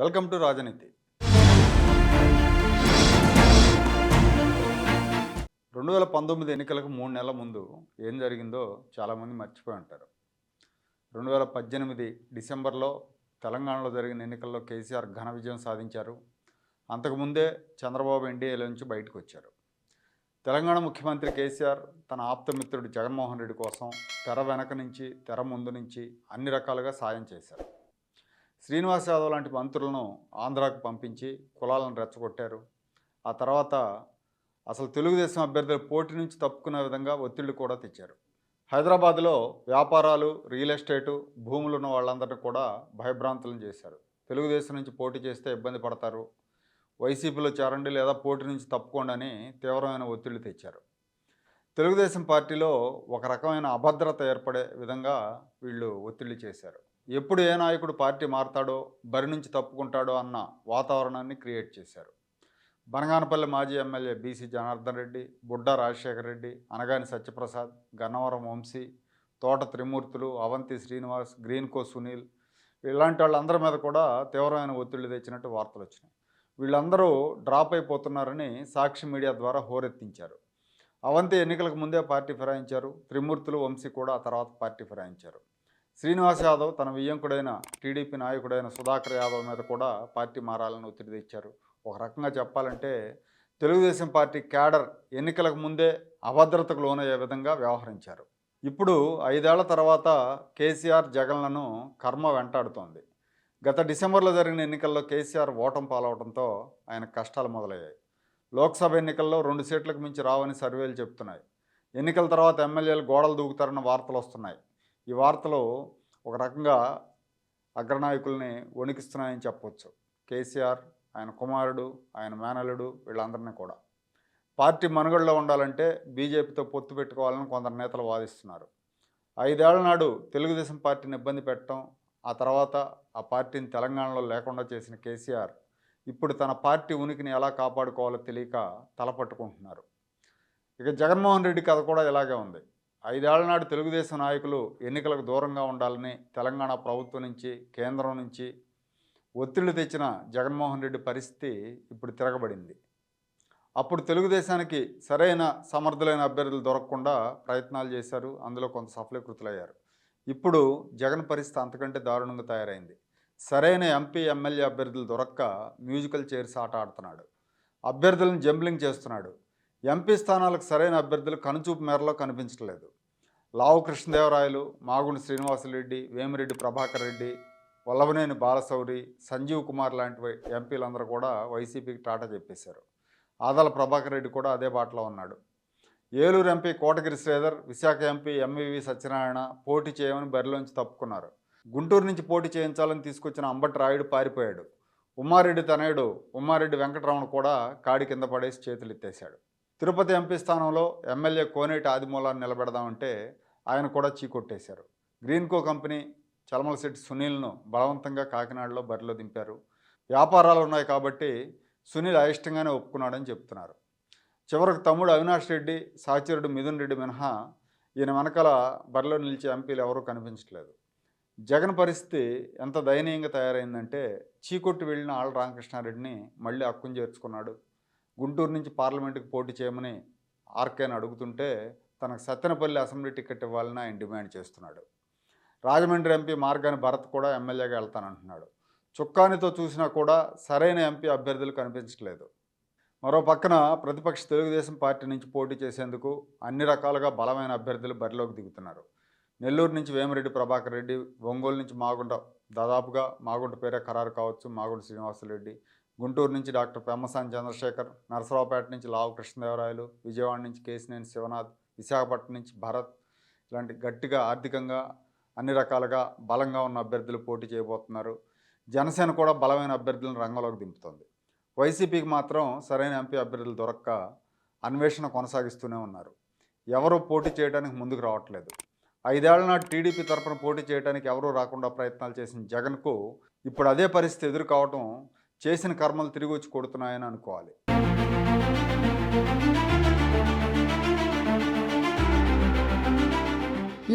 Welcome to రాజనీతి. 2019 ఎన్నికలకు 3 నెలల ముందు ఏం జరిగిందో చాలామంది మర్చిపోయి ఉంటారు. 2018 డిసెంబర్లో తెలంగాణలో జరిగిన ఎన్నికల్లో కేసీఆర్ ఘన విజయం సాధించారు. అంతకుముందే చంద్రబాబు ఎన్డీఏలో నుంచి బయటకు వచ్చారు. తెలంగాణ ముఖ్యమంత్రి కేసీఆర్ తన ఆప్తమిత్రుడు జగన్మోహన్ రెడ్డి కోసం తెర వెనక నుంచి తెర ముందు నుంచి అన్ని రకాలుగా సాయం చేశారు. శ్రీనివాస్ యాదవ్ లాంటి మంత్రులను ఆంధ్రాకు పంపించి కులాలను రెచ్చగొట్టారు. ఆ తర్వాత అసలు తెలుగుదేశం అభ్యర్థుల పోటీ నుంచి తప్పుకునే విధంగా ఒత్తిళ్లు కూడా తెచ్చారు. హైదరాబాద్లో వ్యాపారాలు, రియల్ ఎస్టేటు, భూములు ఉన్న వాళ్ళందరినీ కూడా భయభ్రాంతులను చేశారు. తెలుగుదేశం నుంచి పోటీ చేస్తే ఇబ్బంది పడతారు, వైసీపీలో చేరండి లేదా పోటీ నుంచి తప్పుకోండి అని తీవ్రమైన ఒత్తిళ్లు తెచ్చారు. తెలుగుదేశం పార్టీలో ఒక రకమైన అభద్రత ఏర్పడే విధంగా వీళ్ళు ఒత్తిళ్లు చేశారు. ఎప్పుడు ఏ నాయకుడు పార్టీ మారతాడో, బరి నుంచి తప్పుకుంటాడో అన్న వాతావరణాన్ని క్రియేట్ చేశారు. బనగానపల్లి మాజీ ఎమ్మెల్యే బీసీ జనార్దన్ రెడ్డి, బుడ్డా రాజశేఖర రెడ్డి, అనగాని సత్యప్రసాద్, గన్నవరం వంశీ, తోట త్రిమూర్తులు, అవంతి శ్రీనివాస్, గ్రీన్కో సునీల్ ఇలాంటి వాళ్ళందరి మీద కూడా తీవ్రమైన ఒత్తిళ్లు తెచ్చినట్టు వార్తలు వచ్చినాయి. వీళ్ళందరూ డ్రాప్ అయిపోతున్నారని సాక్షి మీడియా ద్వారా హోరెత్తించారు. అవంతి ఎన్నికలకు ముందే పార్టీ ఫిరాయించారు. త్రిమూర్తులు, వంశీ కూడా ఆ తర్వాత పార్టీ ఫిరాయించారు. శ్రీనివాస్ యాదవ్ తన వియ్యంకుడైన టీడీపీ నాయకుడైన సుధాకర్ యాదవ్ మీద కూడా పార్టీ మారాలని ఒత్తిడి తెచ్చారు. ఒక రకంగా చెప్పాలంటే తెలుగుదేశం పార్టీ క్యాడర్ ఎన్నికలకు ముందే అభద్రతకు లోనయ్యే విధంగా వ్యవహరించారు. ఇప్పుడు 5 ఏళ్ల తర్వాత కేసీఆర్, జగన్లను కర్మ వెంటాడుతోంది. గత డిసెంబర్లో జరిగిన ఎన్నికల్లో కేసీఆర్ ఓటమి పాలవడంతో ఆయన కష్టాలు మొదలయ్యాయి. లోక్సభ ఎన్నికల్లో 2 సీట్లకు మించి రావని సర్వేలు చెప్తున్నాయి. ఎన్నికల తర్వాత ఎమ్మెల్యేలు గోడలు దూకుతారన్న వార్తలు వస్తున్నాయి. ఈ వార్తలు ఒక రకంగా అగ్రనాయకుల్ని వణికిస్తున్నాయని చెప్పవచ్చు. కేసీఆర్, ఆయన కుమారుడు, ఆయన మేనల్లుడు వీళ్ళందరినీ కూడా పార్టీ మనుగడలో ఉండాలంటే బీజేపీతో పొత్తు పెట్టుకోవాలని కొందరు నేతలు వాదిస్తున్నారు. 5 ఏళ్ల నాడు తెలుగుదేశం పార్టీని ఇబ్బంది పెట్టడం, ఆ తర్వాత ఆ పార్టీని తెలంగాణలో లేకుండా చేసిన కేసీఆర్ ఇప్పుడు తన పార్టీ ఉనికిని ఎలా కాపాడుకోవాలో తెలియక తలపట్టుకుంటున్నారు. ఇక జగన్మోహన్ రెడ్డి కథ కూడా ఇలాగే ఉంది. 5 ఏళ్ల నాడు తెలుగుదేశం నాయకులు ఎన్నికలకు దూరంగా ఉండాలని తెలంగాణ ప్రభుత్వం నుంచి, కేంద్రం నుంచి ఒత్తిళ్లు తెచ్చిన జగన్మోహన్ రెడ్డి పరిస్థితి ఇప్పుడు తిరగబడింది. అప్పుడు తెలుగుదేశానికి సరైన సమర్థులైన అభ్యర్థులు దొరకకుండా ప్రయత్నాలు చేశారు, అందులో కొంత సఫలీకృతులయ్యారు. ఇప్పుడు జగన్ పరిస్థితి అంతకంటే దారుణంగా తయారైంది. సరైన ఎంపీ, ఎమ్మెల్యే అభ్యర్థులు దొరక్క మ్యూజికల్ చైర్స్ ఆట ఆడుతున్నాడు. అభ్యర్థులను జంబ్లింగ్ చేస్తున్నాడు. ఎంపీ స్థానాలకు సరైన అభ్యర్థులు కనుచూపు మేరలో కనిపించట్లేదు. లావు కృష్ణదేవరాయలు, మాగుండి శ్రీనివాసరెడ్డి, వేమిరెడ్డి ప్రభాకర్ రెడ్డి, వల్లభనేని బాలశౌరి, సంజీవ్ కుమార్ లాంటి ఎంపీలందరూ కూడా వైసీపీకి టాటా చెప్పేశారు. ఆదాల ప్రభాకర్ రెడ్డి కూడా అదే బాటలో ఉన్నాడు. Eluru MP Kotagiri Sridhar, Visakha MP MVV Satyanarayana పోటీ చేయమని బరిలోంచి తప్పుకున్నారు. గుంటూరు నుంచి పోటీ చేయించాలని తీసుకొచ్చిన అంబటి రాయుడు పారిపోయాడు. ఉమ్మారెడ్డి తనయుడు ఉమ్మారెడ్డి వెంకటరమణ కూడా కాడి కింద పడేసి చేతులు ఎత్తేశాడు. తిరుపతి ఎంపీ స్థానంలో ఎమ్మెల్యే కోనేటి ఆదిమూలాన్ని నిలబెడదామంటే ఆయన కూడా చీకొట్టేశారు. గ్రీన్కో కంపెనీ చలమలశెట్టి సునీల్ను బలవంతంగా కాకినాడలో బరిలో దింపారు. వ్యాపారాలు ఉన్నాయి కాబట్టి సునీల్ అయిష్టంగానే ఒప్పుకున్నాడని చెప్తున్నారు. చివరకు తమ్ముడు అవినాష్ రెడ్డి, సహచరుడు మిథున్ రెడ్డి మినహా ఈయన వెనకాల బరిలో నిలిచే ఎంపీలు ఎవరూ కనిపించట్లేదు. జగన్ పరిస్థితి ఎంత దయనీయంగా తయారైందంటే చీకొట్టి వెళ్ళిన ఆళ్ళ రామకృష్ణారెడ్డిని మళ్ళీ హక్కును చేర్చుకున్నాడు. గుంటూరు నుంచి పార్లమెంటుకు పోటీ చేయమని ఆర్కేని అడుగుతుంటే తనకు సత్తెనపల్లి అసెంబ్లీ టికెట్ ఇవ్వాలని ఆయన డిమాండ్ చేస్తున్నాడు. రాజమండ్రి ఎంపీ మార్గాని భరత్ కూడా ఎమ్మెల్యేగా వెళ్తానంటున్నాడు. చుక్కానితో చూసినా కూడా సరైన ఎంపీ అభ్యర్థులు కనిపించట్లేదు. మరో పక్కన ప్రతిపక్ష తెలుగుదేశం పార్టీ నుంచి పోటీ చేసేందుకు అన్ని రకాలుగా బలమైన అభ్యర్థులు బరిలోకి దిగుతున్నారు. నెల్లూరు నుంచి వేమిరెడ్డి ప్రభాకర్ రెడ్డి, ఒంగోలు నుంచి దాదాపుగా మాగుంట పేరే ఖరారు కావచ్చు, మాగుంట శ్రీనివాసరెడ్డి, గుంటూరు నుంచి డాక్టర్ పెమ్మసాని చంద్రశేఖర్, నరసరావుపేట నుంచి లావు కృష్ణదేవరాయలు, విజయవాడ నుంచి కేసినేని శివనాథ్, విశాఖపట్నం నుంచి భరత్ ఇలాంటి గట్టిగా ఆర్థికంగా అన్ని రకాలుగా బలంగా ఉన్న అభ్యర్థులు పోటీ చేయబోతున్నారు. జనసేన కూడా బలమైన అభ్యర్థులను రంగంలోకి దింపుతోంది. వైసీపీకి మాత్రం సరైన ఎంపీ అభ్యర్థులు దొరక్క అన్వేషణ కొనసాగిస్తూనే ఉన్నారు. ఎవరూ పోటీ చేయడానికి ముందుకు రావట్లేదు. 5 ఏళ్ల నాటి టీడీపీ తరఫున పోటీ చేయడానికి ఎవరూ రాకుండా ప్రయత్నాలు చేసిన జగన్కు ఇప్పుడు అదే పరిస్థితి ఎదురు కావటం చేసిన కర్మలు తిరిగి వచ్చి కొడుతున్నాయని అనుకోవాలి.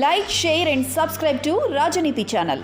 Like, share and subscribe to Rajaniti channel.